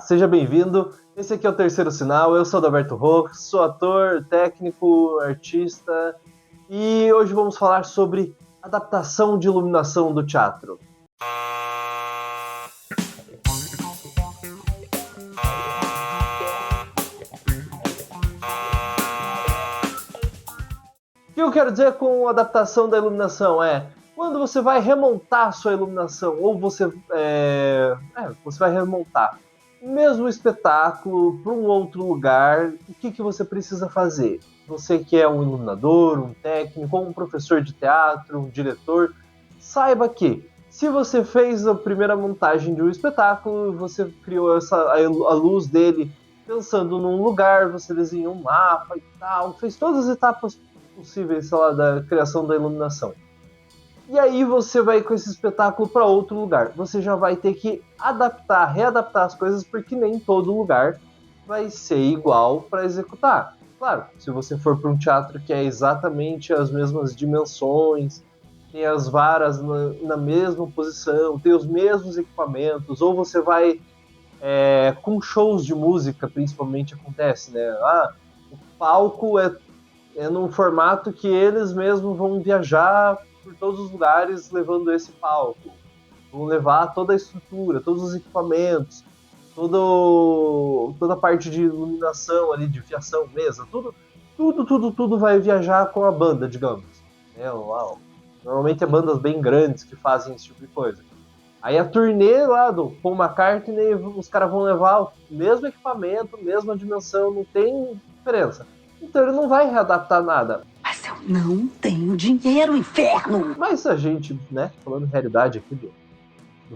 Seja bem-vindo. Esse aqui é o Terceiro Sinal. Eu sou Adalberto Roques, sou ator, técnico, artista e hoje vamos falar sobre adaptação de iluminação do teatro. O que eu quero dizer com adaptação da iluminação é quando você vai remontar sua iluminação ou você vai remontar o mesmo espetáculo para um outro lugar, o que você precisa fazer? Você que é um iluminador, um técnico, ou um professor de teatro, um diretor, saiba que se você fez a primeira montagem de um espetáculo, você criou a luz dele pensando num lugar, você desenhou um mapa e tal, fez todas as etapas possíveis, sei lá, da criação da iluminação. E aí você vai com esse espetáculo para outro lugar. Você já vai ter que readaptar as coisas, porque nem todo lugar vai ser igual para executar. Claro, se você for para um teatro que é exatamente as mesmas dimensões, tem as varas na mesma posição, tem os mesmos equipamentos, ou você vai com shows de música, principalmente acontece, né? O palco é num formato que eles mesmos vão viajar por todos os lugares levando esse palco. Vão levar toda a estrutura, todos os equipamentos, toda a parte de iluminação ali, de fiação, mesa, tudo vai viajar com a banda, digamos. Normalmente é bandas bem grandes que fazem esse tipo de coisa. Aí a turnê lá do Paul McCartney, os caras vão levar o mesmo equipamento, mesma dimensão, não tem diferença. Então ele não vai readaptar nada. Mas eu não tenho dinheiro, inferno! Mas a gente, né, falando realidade aqui do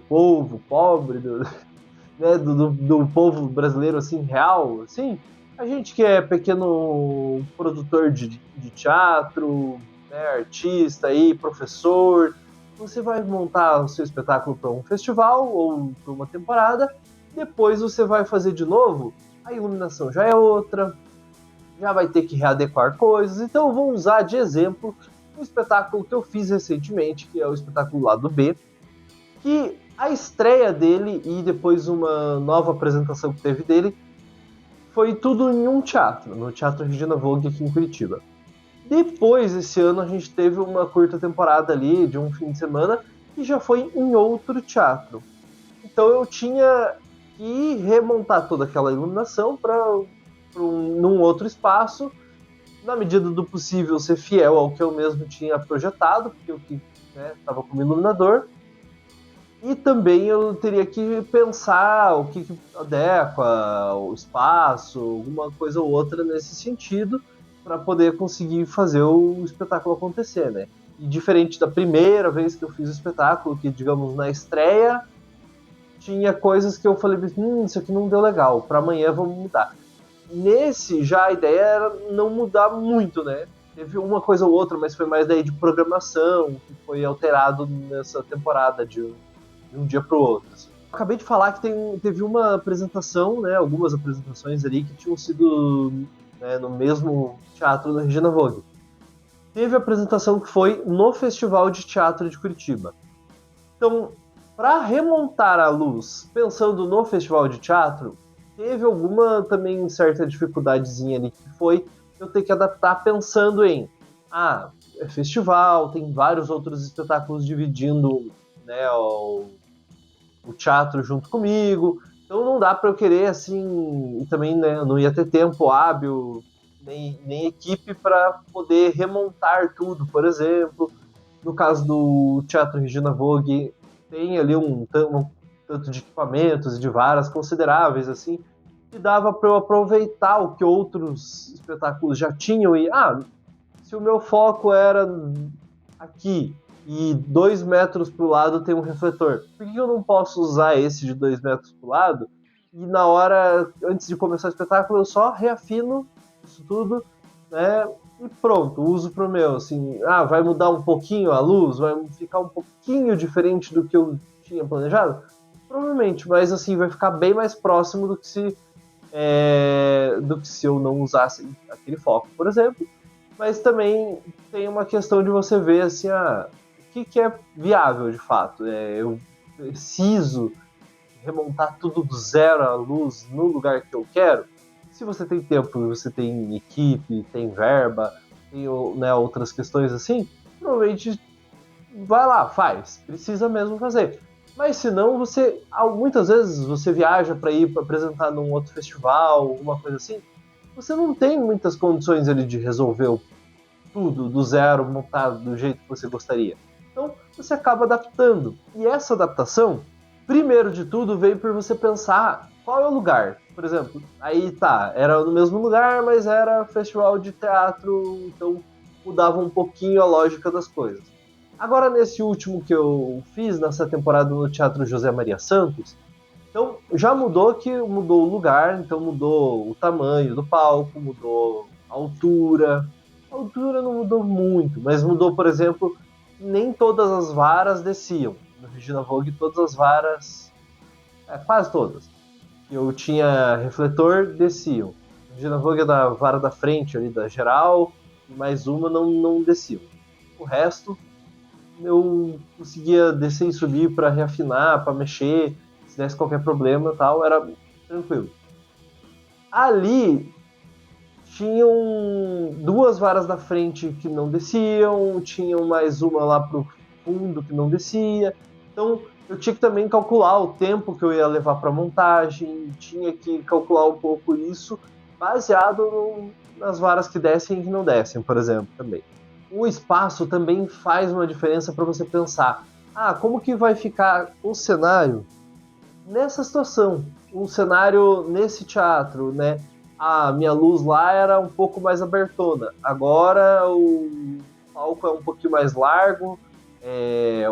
povo pobre, do povo brasileiro, assim, real, assim, a gente que é pequeno produtor de teatro, né, artista aí, professor, você vai montar o seu espetáculo para um festival ou para uma temporada, depois você vai fazer de novo, a iluminação já é outra, já vai ter que readequar coisas. Então eu vou usar de exemplo um espetáculo que eu fiz recentemente, que é o espetáculo Lado B, que a estreia dele e depois uma nova apresentação que teve dele foi tudo em um teatro, no Teatro Regina Vogue aqui em Curitiba. Depois, esse ano, a gente teve uma curta temporada ali, de um fim de semana, que já foi em outro teatro. Então eu tinha que remontar toda aquela iluminação num outro espaço, na medida do possível ser fiel ao que eu mesmo tinha projetado, porque eu estava como iluminador, e também eu teria que pensar o que adequa o espaço, alguma coisa ou outra nesse sentido, para poder conseguir fazer o espetáculo acontecer, né? E diferente da primeira vez que eu fiz o espetáculo, que, digamos, na estreia, tinha coisas que eu falei, isso aqui não deu legal, para amanhã vamos mudar. Nesse, já a ideia era não mudar muito, né? Teve uma coisa ou outra, mas foi mais daí de programação, que foi alterado nessa temporada de um dia para o outro. Assim. Acabei de falar que teve uma apresentação, né, algumas apresentações ali que tinham sido no mesmo teatro da Regina Vogue. Teve a apresentação que foi no Festival de Teatro de Curitiba. Então, para remontar a luz, pensando no Festival de Teatro, teve alguma também certa dificuldadezinha ali, que foi eu ter que adaptar pensando em é festival, tem vários outros espetáculos dividindo né, o teatro junto comigo. Então não dá para eu querer assim, e também né, não ia ter tempo hábil nem equipe para poder remontar tudo, por exemplo. No caso do Teatro Regina Vogue, tem ali um tanto de equipamentos e de varas consideráveis assim, que dava para eu aproveitar o que outros espetáculos já tinham e se o meu foco era aqui e 2 metros para o lado tem um refletor. Por que eu não posso usar esse de 2 metros para o lado? E na hora, antes de começar o espetáculo, eu só reafino isso tudo, né? E pronto, uso para o meu. Assim, vai mudar um pouquinho a luz? Vai ficar um pouquinho diferente do que eu tinha planejado? Provavelmente, mas assim, vai ficar bem mais próximo do que se eu não usasse aquele foco, por exemplo. Mas também tem uma questão de você ver assim, o que é viável de fato. Eu preciso remontar tudo do zero à luz no lugar que eu quero, se você tem tempo, você tem equipe, tem verba, tem, né, outras questões assim, provavelmente vai lá, faz. Precisa mesmo fazer. Mas se não, muitas vezes você viaja para ir para apresentar num outro festival, alguma coisa assim, você não tem muitas condições ali de resolver tudo do zero, montado do jeito que você gostaria. Então, você acaba adaptando. E essa adaptação, primeiro de tudo, veio por você pensar qual é o lugar. Por exemplo, aí tá, era no mesmo lugar, mas era festival de teatro, então mudava um pouquinho a lógica das coisas. Agora, nesse último que eu fiz, nessa temporada no Teatro José Maria Santos, então já mudou o lugar, então mudou o tamanho do palco, mudou a altura. A altura não mudou muito, mas mudou, por exemplo, nem todas as varas desciam. No Regina Vogue, todas as varas, quase todas, eu tinha refletor, desciam. No Regina Vogue, da vara da frente, ali da geral, e mais uma não desciam. O resto, eu conseguia descer e subir para reafinar, para mexer, se desse qualquer problema e tal, era tranquilo. Ali tinham duas varas da frente que não desciam, tinham mais uma lá pro fundo que não descia. Então eu tinha que também calcular o tempo que eu ia levar para montagem, tinha que calcular um pouco isso baseado nas varas que descem e que não descem, por exemplo, também. O espaço também faz uma diferença para você pensar, como que vai ficar o cenário nessa situação, um cenário nesse teatro, né? A minha luz lá era um pouco mais abertona, agora o palco é um pouquinho mais largo,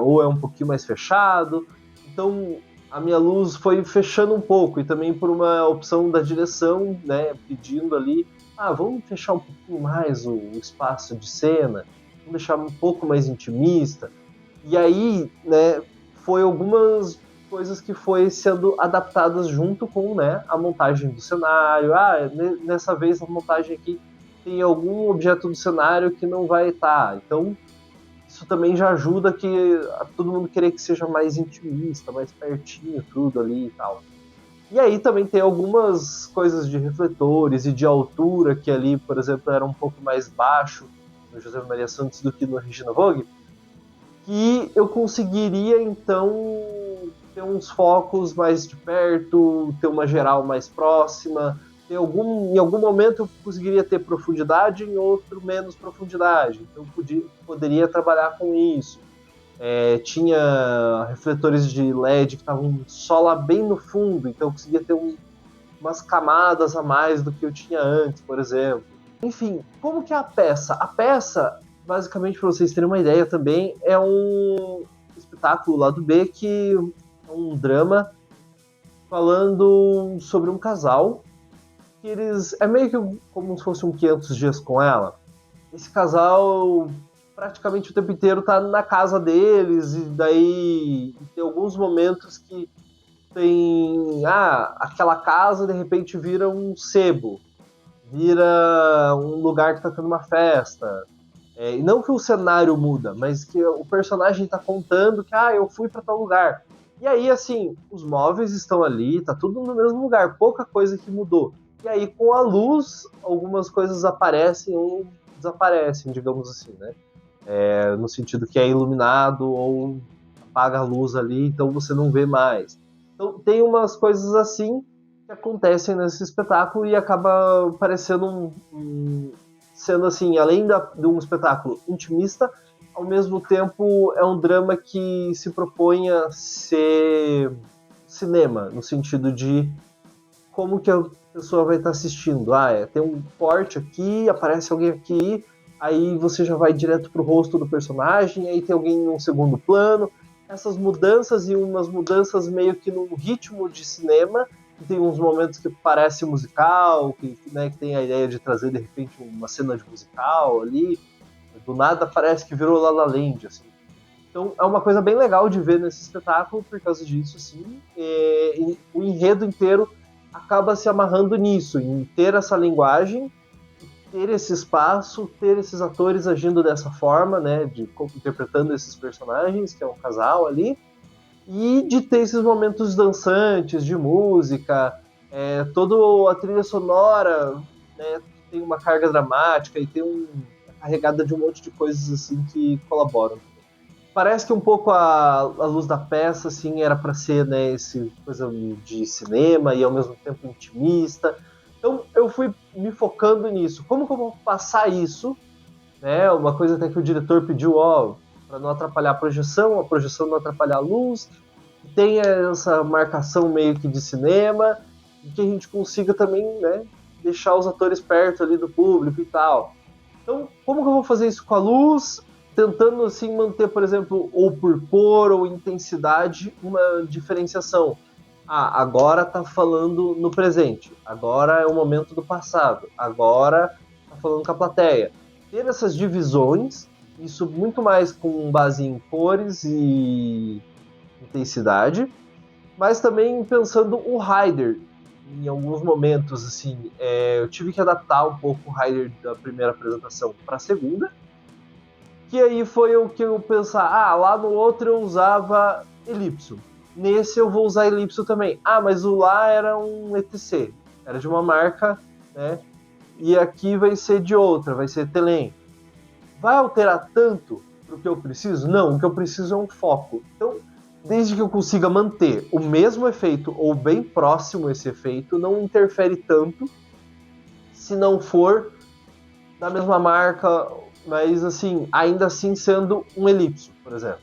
ou é um pouquinho mais fechado, então a minha luz foi fechando um pouco, e também por uma opção da direção, né, pedindo ali, vamos fechar um pouquinho mais o espaço de cena, vamos deixar um pouco mais intimista, e aí, né, foi algumas coisas que foi sendo adaptadas junto com, né, a montagem do cenário. Nessa vez a montagem aqui tem algum objeto do cenário que não vai estar. Então, isso também já ajuda a todo mundo querer que seja mais intimista, mais pertinho, tudo ali e tal. E aí também tem algumas coisas de refletores e de altura, que ali, por exemplo, era um pouco mais baixo no José Maria Santos do que no Regina Vogue, que eu conseguiria, então, ter uns focos mais de perto, ter uma geral mais próxima, em algum momento eu conseguiria ter profundidade, em outro menos profundidade. Então eu poderia trabalhar com isso. Tinha refletores de LED que estavam só lá bem no fundo, então eu conseguia ter umas camadas a mais do que eu tinha antes, por exemplo. Enfim, como que é a peça? A peça, basicamente, para vocês terem uma ideia também, é um espetáculo lado B que é um drama falando sobre um casal que é meio que como se fosse um 500 dias com ela. Esse casal praticamente o tempo inteiro tá na casa deles, e daí tem alguns momentos que tem aquela casa de repente vira um sebo, vira um lugar que tá tendo uma festa. E não que o cenário muda, mas que o personagem tá contando que eu fui para tal lugar. E aí, assim, os móveis estão ali, tá tudo no mesmo lugar, pouca coisa que mudou. E aí, com a luz, algumas coisas aparecem ou desaparecem, digamos assim, né? No sentido que é iluminado ou apaga a luz ali, então você não vê mais. Então tem umas coisas assim que acontecem nesse espetáculo e acaba parecendo sendo assim, além de um espetáculo intimista, ao mesmo tempo é um drama que se propõe a ser cinema, no sentido de como que a pessoa vai estar assistindo. Tem um corte aqui, aparece alguém aqui, aí você já vai direto pro rosto do personagem, aí tem alguém em um segundo plano. Essas mudanças e umas mudanças meio que num ritmo de cinema, tem uns momentos que parece musical, que tem a ideia de trazer de repente uma cena de musical ali, do nada parece que virou La La Land, assim. Então é uma coisa bem legal de ver nesse espetáculo por causa disso, assim. E o enredo inteiro acaba se amarrando nisso, em ter essa linguagem, ter esse espaço, ter esses atores agindo dessa forma, né, interpretando esses personagens, que é um casal ali, e de ter esses momentos dançantes, de música, toda a trilha sonora, né, tem uma carga dramática e carregada de um monte de coisas assim que colaboram. Parece que um pouco a luz da peça assim era para ser, né, esse coisa de cinema e ao mesmo tempo intimista. Então eu fui me focando nisso. Como que eu vou passar isso, né? Uma coisa até que o diretor pediu, para não atrapalhar a projeção não atrapalhar a luz, que tenha essa marcação meio que de cinema e que a gente consiga também, né, deixar os atores perto ali do público e tal. Então, como que eu vou fazer isso com a luz? Tentando, assim, manter, por exemplo, ou por cor ou intensidade, uma diferenciação. Agora tá falando no presente. Agora é o momento do passado. Agora tá falando com a plateia. Ter essas divisões, isso muito mais com base em cores e intensidade, mas também pensando o rider. Em alguns momentos, assim, eu tive que adaptar um pouco o rider da primeira apresentação para a segunda, que aí foi o que eu pensar, lá no outro eu usava elipso, nesse eu vou usar elipso também. Mas o lá era um ETC, era de uma marca, né? E aqui vai ser de outra, vai ser Telem. Vai alterar tanto pro que eu preciso? Não, o que eu preciso é um foco. Então, desde que eu consiga manter o mesmo efeito ou bem próximo esse efeito, não interfere tanto se não for da mesma marca, mas assim, ainda assim sendo um elipso, por exemplo.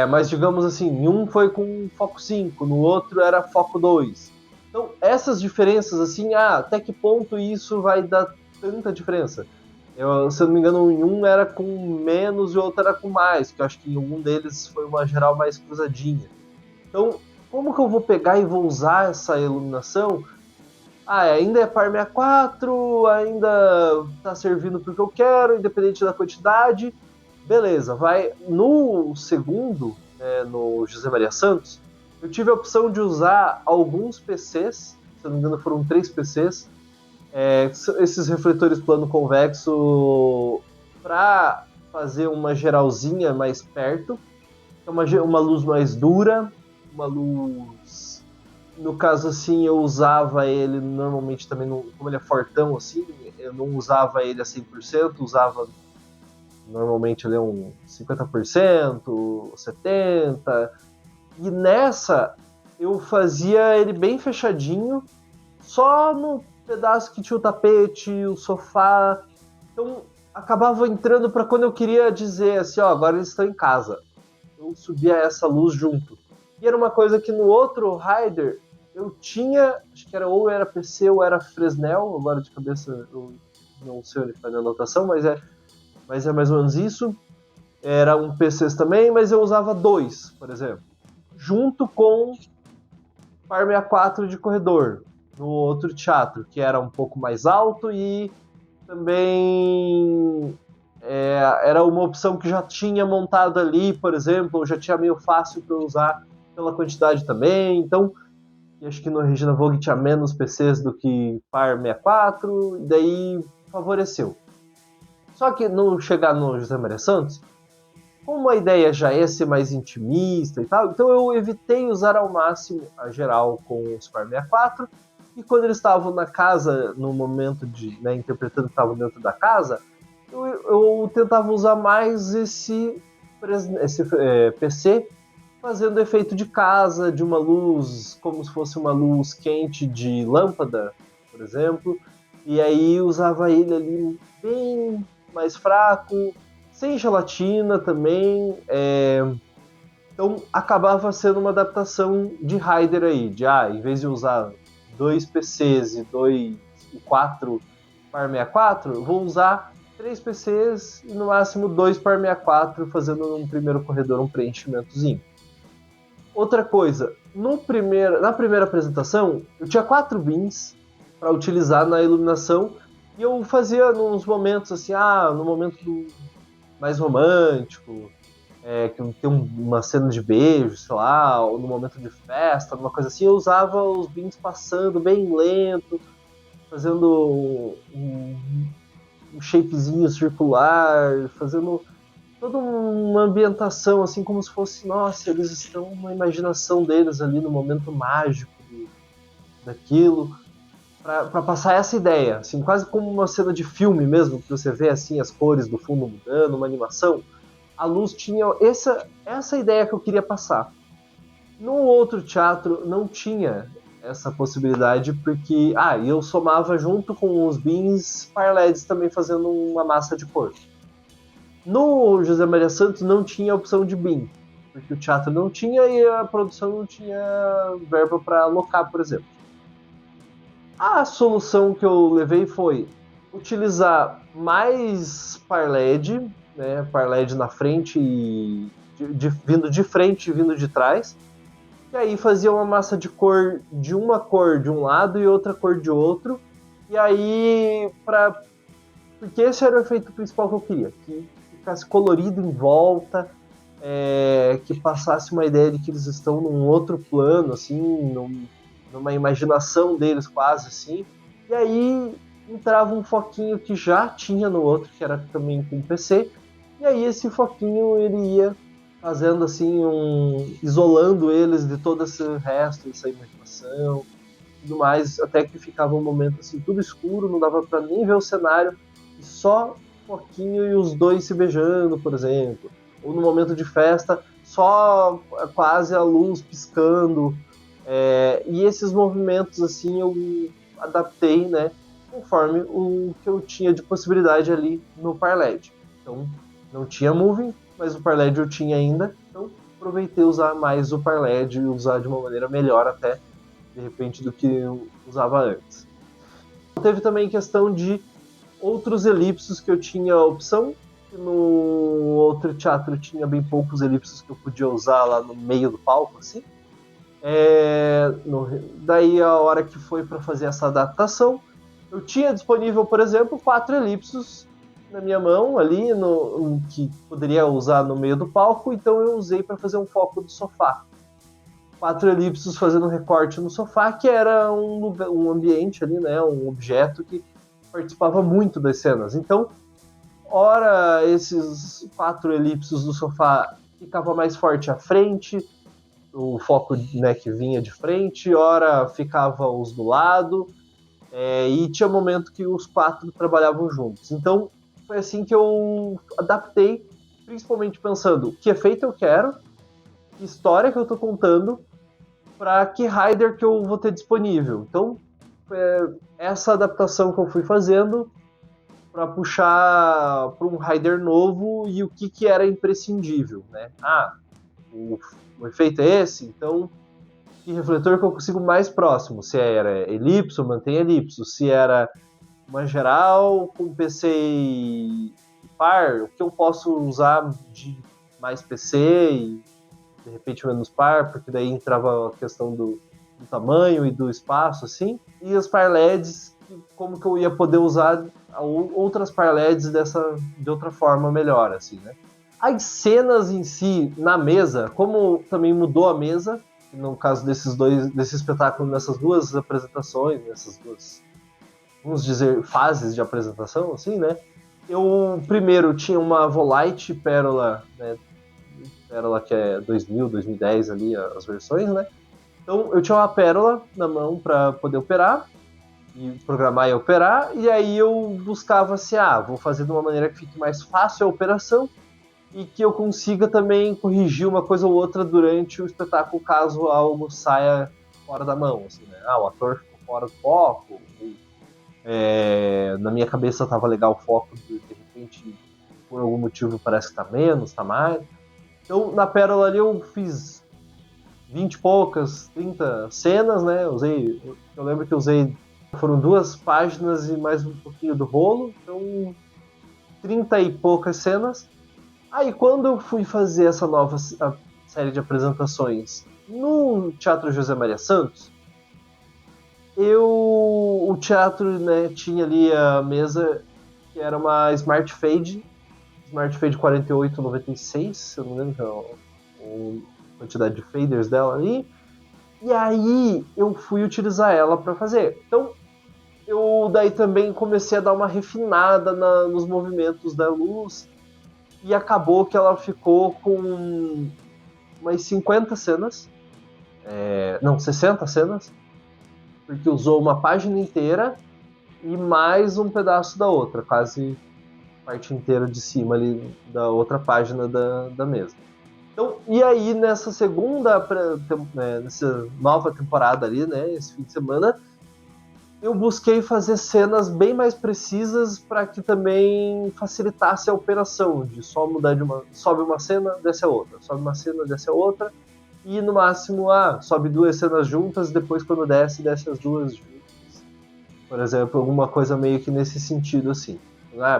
Mas digamos assim, em um foi com foco 5, no outro era foco 2. Então, essas diferenças, assim, até que ponto isso vai dar tanta diferença? Se eu não me engano, em um era com menos e o outro era com mais, que eu acho que em um deles foi uma geral mais cruzadinha. Então, como que eu vou pegar e vou usar essa iluminação? Ainda é par 64, ainda tá servindo porque eu quero, independente da quantidade. Beleza, vai. No segundo, no José Maria Santos, eu tive a opção de usar alguns PCs, se eu não me engano foram 3 PCs, esses refletores plano convexo para fazer uma geralzinha mais perto, uma luz mais dura, uma luz. No caso, assim, eu usava ele normalmente também, como ele é fortão, assim, eu não usava ele a 100%, usava normalmente ele é um 50%, 70%, e nessa eu fazia ele bem fechadinho, só no pedaço que tinha o tapete, o sofá. Então acabava entrando para quando eu queria dizer assim, agora eles estão em casa. Eu subia essa luz junto. E era uma coisa que no outro rider eu tinha, acho que ou era PC ou era Fresnel, agora de cabeça eu não sei onde faz a anotação, mas é mais ou menos isso. Era um PCs também, mas eu usava 2, por exemplo, junto com Par 64 de corredor, no outro teatro, que era um pouco mais alto e também era uma opção que já tinha montado ali, por exemplo, já tinha meio fácil para usar pela quantidade também. Então, acho que no Regina Vogue tinha menos PCs do que Par 64, e daí favoreceu. Só que no chegar no José Maria Santos, como a ideia já é ser mais intimista e tal, então eu evitei usar ao máximo a geral com o Super 64, e quando eles estavam na casa, no momento de, né, interpretando que estavam dentro da casa, eu tentava usar mais esse PC, fazendo efeito de casa, de uma luz, como se fosse uma luz quente de lâmpada, por exemplo, e aí usava ele ali bem mais fraco, sem gelatina também, então acabava sendo uma adaptação de rider aí, em vez de usar 2 PCs e 4 Par 64, eu vou usar 3 PCs e no máximo 2 Par 64, fazendo um primeiro corredor um preenchimentozinho. Outra coisa, na primeira apresentação, eu tinha 4 bins para utilizar na iluminação, e eu fazia nos momentos assim, no momento mais romântico, que tem uma cena de beijo, sei lá, ou no momento de festa, alguma coisa assim, eu usava os bins passando bem lento, fazendo um shapezinho circular, fazendo. toda uma ambientação, assim, como se fosse, nossa, eles estão na imaginação deles ali, no momento mágico daquilo, para passar essa ideia, assim, quase como uma cena de filme mesmo, que você vê, assim, as cores do fundo mudando, uma animação. A Luz tinha essa ideia que eu queria passar. No outro teatro não tinha essa possibilidade, porque eu somava junto com os beans parleds também fazendo uma massa de cor. No José Maria Santos não tinha a opção de bean, porque o teatro não tinha e a produção não tinha verba para alocar, por exemplo. A solução que eu levei foi utilizar mais parled, né, parled na frente e vindo de frente e vindo de trás. E aí fazia uma massa de cor de uma cor de um lado e outra cor de outro. E aí, porque esse era o efeito principal que eu queria, que ficasse colorido em volta, que passasse uma ideia de que eles estão num outro plano, assim, numa imaginação deles quase, assim. E aí entrava um foquinho que já tinha no outro, que era também com PC. E aí esse foquinho ele ia fazendo assim isolando eles de todo esse resto, essa imaginação, tudo mais, até que ficava um momento assim tudo escuro, não dava para nem ver o cenário, e só foquinho e os dois se beijando, por exemplo, ou no momento de festa só quase a luz piscando, e esses movimentos assim eu adaptei, né, conforme o que eu tinha de possibilidade ali no Parled. Então não tinha moving, mas o Parled eu tinha ainda, então aproveitei usar mais o Parled e usar de uma maneira melhor até, de repente, do que eu usava antes. Teve também questão de outros elipsos que eu tinha a opção, no outro teatro tinha bem poucos elipsos que eu podia usar lá no meio do palco, assim. Daí a hora que foi para fazer essa adaptação, eu tinha disponível, por exemplo, 4 elipsos na minha mão ali, que poderia usar no meio do palco, então eu usei para fazer um foco do sofá. 4 elipsos fazendo um recorte no sofá, que era um ambiente ali, né, um objeto que participava muito das cenas. Então, ora esses 4 elipsos do sofá ficava mais forte à frente, o foco, né, que vinha de frente, ora ficava os do lado, e tinha momento que os 4 trabalhavam juntos. Então, foi assim que eu adaptei, principalmente pensando que efeito eu quero, que história que eu tô contando, para que rider que eu vou ter disponível. Então, essa adaptação que eu fui fazendo para puxar para um rider novo e o que era imprescindível, né? O efeito é esse, então que refletor que eu consigo mais próximo? Se era elipso, mantém elipso. Se era uma geral com PC e par, o que eu posso usar de mais PC e de repente menos par, porque daí entrava a questão do tamanho e do espaço, assim. E as par LEDs, como que eu ia poder usar outras par LEDs de outra forma melhor, assim, né? As cenas em si, na mesa, como também mudou a mesa, no caso desse espetáculo, nessas duas apresentações, nessas duas, vamos dizer, fases de apresentação, assim, né? Eu primeiro tinha uma Volite Pérola, né? Pérola que é 2000, 2010 ali, as versões, né? Então eu tinha uma Pérola na mão para poder operar, e programar e operar, e aí eu buscava assim, vou fazer de uma maneira que fique mais fácil a operação, e que eu consiga também corrigir uma coisa ou outra durante o espetáculo, caso algo saia fora da mão, assim, né? O ator ficou fora do foco, na minha cabeça estava legal o foco, de repente, por algum motivo parece que está menos, está mais. Então, na Pérola ali eu fiz 20 e poucas, 30 cenas, né? Eu lembro que eu usei, foram 2 páginas e mais um pouquinho do rolo, então 30 e poucas cenas. Aí quando eu fui fazer essa nova série de apresentações no Teatro José Maria Santos, o teatro, né, tinha ali a mesa que era uma Smart Fade 4896, se eu não me lembro, que é a quantidade de faders dela ali. E aí eu fui utilizar ela para fazer. Então eu daí também comecei a dar uma refinada nos movimentos da luz. e acabou que ela ficou com umas 50 cenas, 60 cenas, porque usou uma página inteira e mais um pedaço da outra, quase parte inteira de cima ali da outra página da mesa. Então, e aí nessa nessa nova temporada ali, né, esse fim de semana, eu busquei fazer cenas bem mais precisas para que também facilitasse a operação, de só mudar sobe uma cena, desce a outra, sobe uma cena, desce a outra, e no máximo, sobe 2 cenas juntas, depois quando desce as 2 juntas. Por exemplo, alguma coisa meio que nesse sentido assim.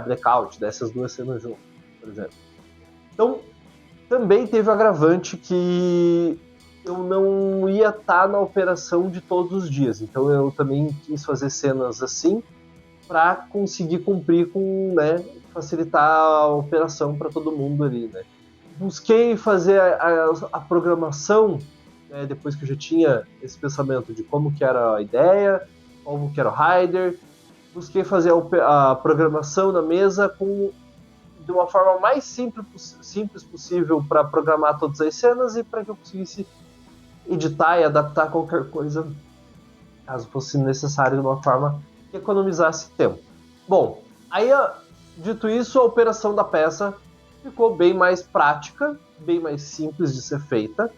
Blackout, desce as 2 cenas juntas, por exemplo. Então, também teve o agravante que eu não ia estar na operação de todos os dias. Então eu também quis fazer cenas assim para conseguir cumprir com, né, facilitar a operação para todo mundo ali, né. Busquei fazer a programação, né, depois que eu já tinha esse pensamento de como que era a ideia, como que era o rider. Busquei fazer a programação na mesa de uma forma mais simples possível para programar todas as cenas e para que eu conseguisse editar e adaptar qualquer coisa, caso fosse necessário, de uma forma que economizasse tempo. Bom, aí, dito isso, a operação da peça ficou bem mais prática, bem mais simples de ser feita,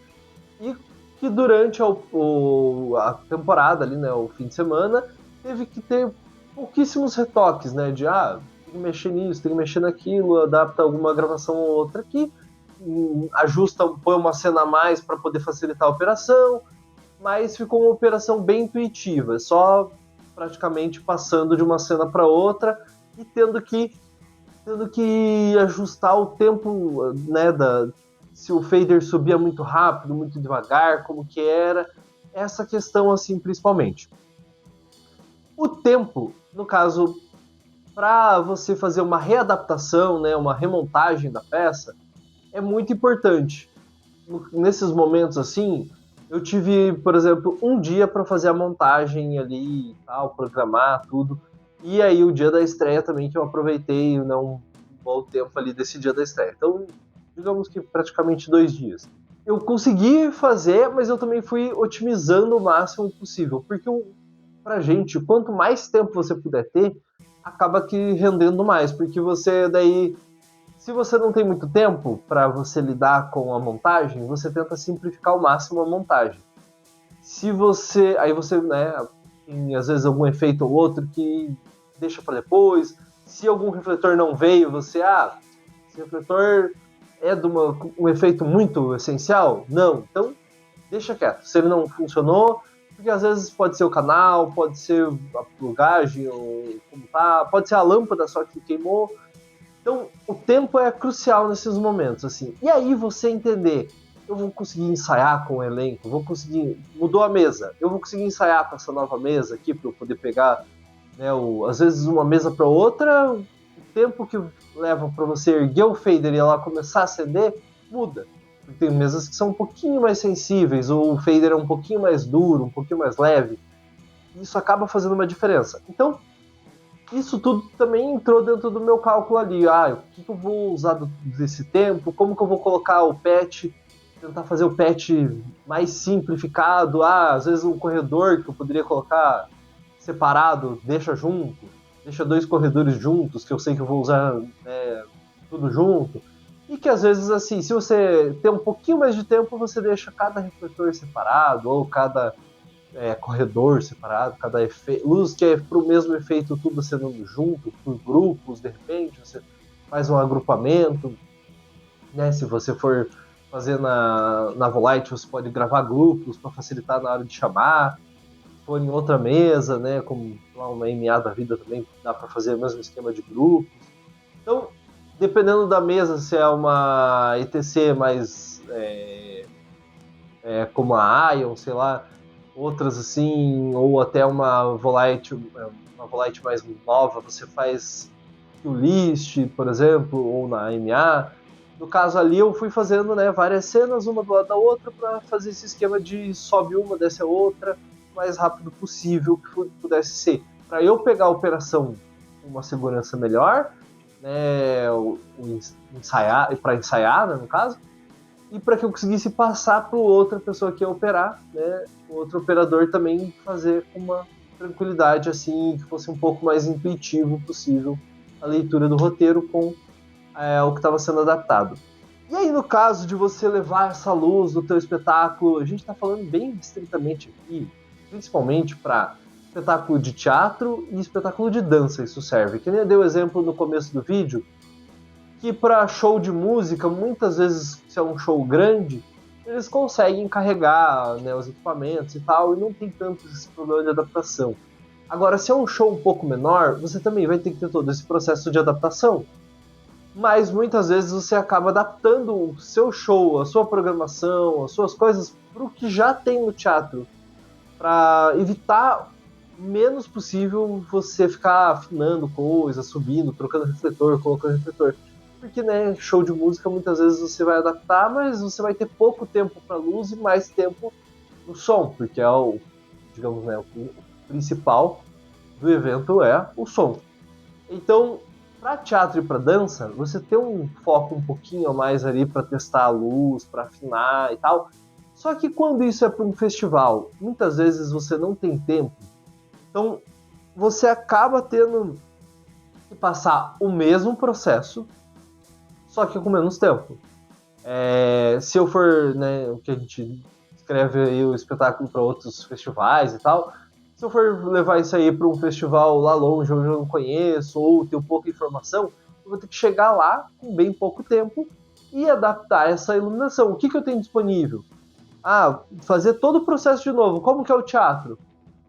e que durante a temporada ali, né, o fim de semana, teve que ter pouquíssimos retoques, né, de tem que mexer nisso, tem que mexer naquilo, adapta alguma gravação ou outra aqui, ajusta, põe uma cena a mais para poder facilitar a operação, mas ficou uma operação bem intuitiva, só praticamente passando de uma cena para outra e tendo que ajustar o tempo, né, se o fader subia muito rápido, muito devagar, como que era, essa questão assim principalmente. O tempo, no caso, para você fazer uma readaptação, né, uma remontagem da peça, é muito importante. Nesses momentos assim, eu tive, por exemplo, um dia para fazer a montagem ali, tal, programar tudo. E aí o dia da estreia também, que eu aproveitei, um bom tempo ali desse dia da estreia. Então, digamos que praticamente 2 dias. Eu consegui fazer, mas eu também fui otimizando o máximo possível, porque pra gente, quanto mais tempo você puder ter, acaba que rendendo mais, porque você daí, se você não tem muito tempo para você lidar com a montagem, você tenta simplificar ao máximo a montagem. Aí você, né, tem às vezes algum efeito ou outro que deixa para depois. Se algum refletor não veio, você, esse refletor é de um efeito muito essencial? Não, então deixa quieto. Se ele não funcionou, porque às vezes pode ser o canal, pode ser a plugagem, ou como tá, pode ser a lâmpada só que queimou. Então, o tempo é crucial nesses momentos, assim. E aí você entender, eu vou conseguir ensaiar com o elenco, mudou a mesa, eu vou conseguir ensaiar com essa nova mesa aqui para eu poder pegar, né, às vezes uma mesa para outra, o tempo que leva para você erguer o fader e ela começar a acender, muda. Tem mesas que são um pouquinho mais sensíveis, ou o fader é um pouquinho mais duro, um pouquinho mais leve. Isso acaba fazendo uma diferença. Então, isso tudo também entrou dentro do meu cálculo ali. O que eu vou usar desse tempo? Como que eu vou colocar o patch? Tentar fazer o patch mais simplificado. Às vezes um corredor que eu poderia colocar separado, deixa 2 corredores juntos, que eu sei que eu vou usar, né, tudo junto. E que às vezes, assim, se você tem um pouquinho mais de tempo, você deixa cada refletor separado, ou cada corredor separado, cada luz que é para o mesmo efeito, tudo sendo junto, por grupos, de repente, você faz um agrupamento, né? Se você for fazer na Volite, você pode gravar grupos para facilitar na hora de chamar, for em outra mesa, né? Como uma MA da vida também, dá para fazer o mesmo esquema de grupos. Então, dependendo da mesa, se é uma ETC mais como a Ion, sei lá, outras assim, ou até uma Volite mais nova, você faz o list, por exemplo, ou na MA. No caso ali, eu fui fazendo, né, várias cenas, uma do lado da outra, para fazer esse esquema de sobe uma, desce a outra, o mais rápido possível que pudesse ser. Para eu pegar a operação com uma segurança melhor, né, ensaiar, para ensaiar, né, no caso, e para que eu conseguisse passar para outra pessoa que ia operar, né, o outro operador também fazer com uma tranquilidade, assim, que fosse um pouco mais intuitivo possível a leitura do roteiro com o que estava sendo adaptado. E aí, no caso de você levar essa luz do teu espetáculo, a gente está falando bem estritamente aqui, principalmente para espetáculo de teatro e espetáculo de dança, isso serve. Que nem eu dei o exemplo no começo do vídeo, que para show de música, muitas vezes, se é um show grande, eles conseguem carregar, né, os equipamentos e tal, e não tem tanto esse problema de adaptação. Agora, se é um show um pouco menor, você também vai ter que ter todo esse processo de adaptação. Mas muitas vezes você acaba adaptando o seu show, a sua programação, as suas coisas para o que já tem no teatro, para evitar menos possível você ficar afinando coisas, subindo, trocando refletor, colocando refletor. Porque, né, show de música muitas vezes você vai adaptar, mas você vai ter pouco tempo para luz e mais tempo no som, porque é o, digamos, né, o principal do evento é o som. Então, para teatro e para dança, você tem um foco um pouquinho a mais ali para testar a luz, para afinar e tal. Só que quando isso é para um festival, muitas vezes você não tem tempo. Então, você acaba tendo que passar o mesmo processo, só que com menos tempo. Se eu for, né, o que a gente escreve aí o espetáculo para outros festivais e tal, se eu for levar isso aí para um festival lá longe, onde eu não conheço, ou tenho pouca informação, eu vou ter que chegar lá com bem pouco tempo e adaptar essa iluminação. O que eu tenho disponível? Fazer todo o processo de novo. Como que é o teatro?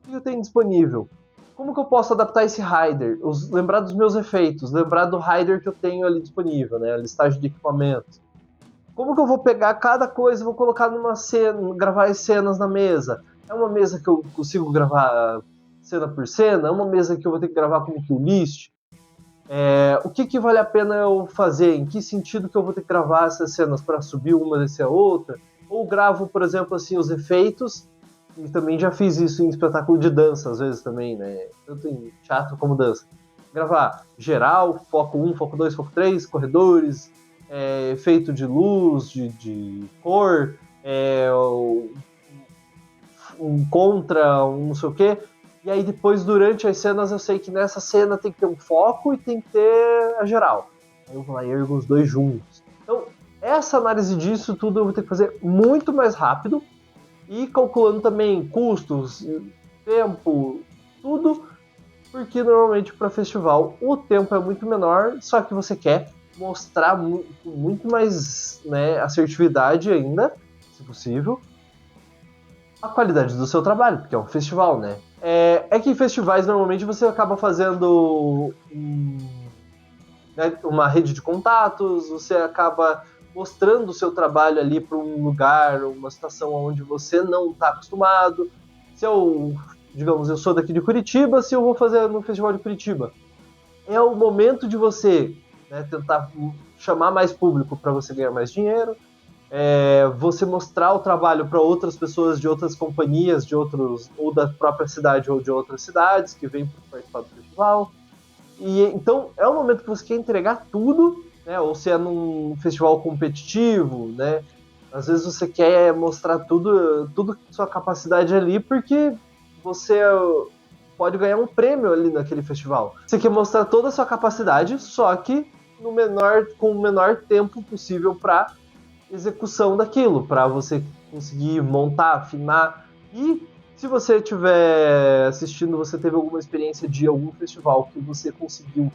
O que eu tenho disponível? Como que eu posso adaptar esse rider? Lembrar dos meus efeitos, lembrar do rider que eu tenho ali disponível, né? A listagem de equipamentos. Como que eu vou pegar cada coisa e vou colocar numa cena, gravar as cenas na mesa? É uma mesa que eu consigo gravar cena por cena? É uma mesa que eu vou ter que gravar como que o list? O que vale a pena eu fazer? Em que sentido que eu vou ter que gravar essas cenas para subir uma e a outra? Ou gravo, por exemplo, assim, os efeitos, e também já fiz isso em espetáculo de dança, às vezes também, né? Tanto em teatro como dança. Gravar geral, foco 1, foco 2, foco 3, corredores, efeito de luz, de cor, um contra, um não sei o quê. E aí depois, durante as cenas, eu sei que nessa cena tem que ter um foco e tem que ter a geral. Aí eu vou lá e ergo os dois juntos. Então, essa análise disso tudo eu vou ter que fazer muito mais rápido e calculando também custos, tempo, tudo, porque normalmente para festival o tempo é muito menor, só que você quer mostrar muito mais, né, assertividade ainda, se possível, a qualidade do seu trabalho, porque é um festival, né? Que em festivais normalmente você acaba fazendo uma rede de contatos, você acaba mostrando o seu trabalho ali para um lugar, uma situação onde você não está acostumado. Se eu, digamos, eu sou daqui de Curitiba, se eu vou fazer no Festival de Curitiba, é o momento de você, né, tentar chamar mais público para você ganhar mais dinheiro, você mostrar o trabalho para outras pessoas de outras companhias, de outros, ou da própria cidade ou de outras cidades que vêm para participar do festival. E então é um momento que você quer entregar tudo, né? Ou se é num festival competitivo, né? Às vezes você quer mostrar tudo sua capacidade ali, porque você pode ganhar um prêmio ali naquele festival. Você quer mostrar toda a sua capacidade, só que com o menor tempo possível para execução daquilo, para você conseguir montar, afinar. E se você estiver assistindo, você teve alguma experiência de algum festival que você conseguiu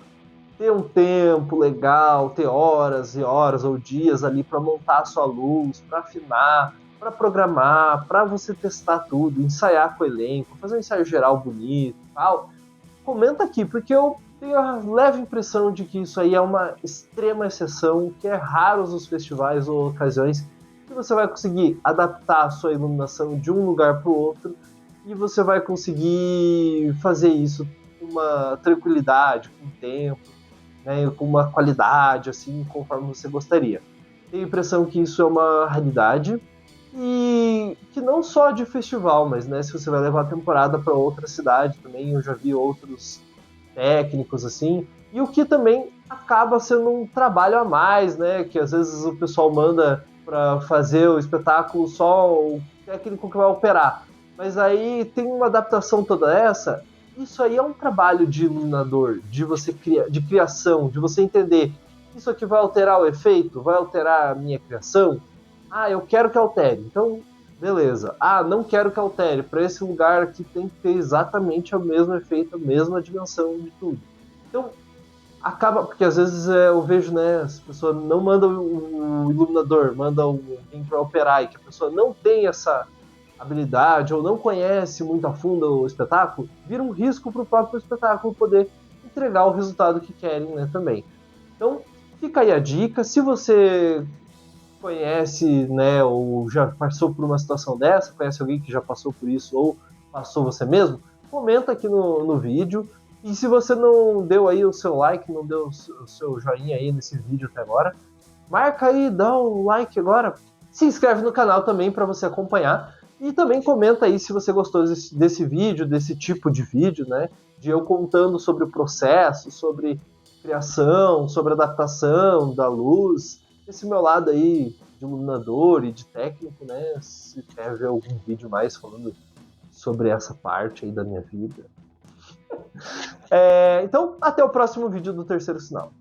ter um tempo legal, ter horas e horas ou dias ali para montar a sua luz, para afinar, para programar, para você testar tudo, ensaiar com o elenco, fazer um ensaio geral bonito e tal, comenta aqui, porque eu tenho a leve impressão de que isso aí é uma extrema exceção, que é raro nos festivais ou ocasiões que você vai conseguir adaptar a sua iluminação de um lugar para o outro e você vai conseguir fazer isso com uma tranquilidade, com tempo, né, com uma qualidade, assim, conforme você gostaria. Tenho a impressão que isso é uma raridade e que não só de festival, mas, né, se você vai levar a temporada para outra cidade também, eu já vi outros técnicos, assim, E o que também acaba sendo um trabalho a mais, né? Que às vezes o pessoal manda para fazer o espetáculo só o técnico que vai operar. Mas aí tem uma adaptação toda essa. Isso aí é um trabalho de iluminador, de você de criação, de você entender isso aqui vai alterar o efeito, vai alterar a minha criação. Ah, eu quero que altere. Então, beleza. Ah, não quero que altere. Para esse lugar aqui tem que ter exatamente o mesmo efeito, a mesma dimensão de tudo. Então, acaba, porque às vezes eu vejo, né, as pessoas não mandam o iluminador, mandam alguém para operar, e que a pessoa não tem essa habilidade ou não conhece muito a fundo o espetáculo, vira um risco para o próprio espetáculo poder entregar o resultado que querem, né, também. Então, fica aí a dica. Se você conhece, né, ou já passou por uma situação dessa, conhece alguém que já passou por isso ou passou você mesmo, comenta aqui no vídeo. E se você não deu aí o seu like, não deu o seu joinha aí nesse vídeo até agora, marca aí, dá um like agora. Se inscreve no canal também para você acompanhar. E também comenta aí se você gostou desse vídeo, desse tipo de vídeo, né? De eu contando sobre o processo, sobre criação, sobre adaptação da luz. Esse meu lado aí de iluminador e de técnico, né? Se quer ver algum vídeo mais falando sobre essa parte aí da minha vida. Então, até o próximo vídeo do Terceiro Sinal.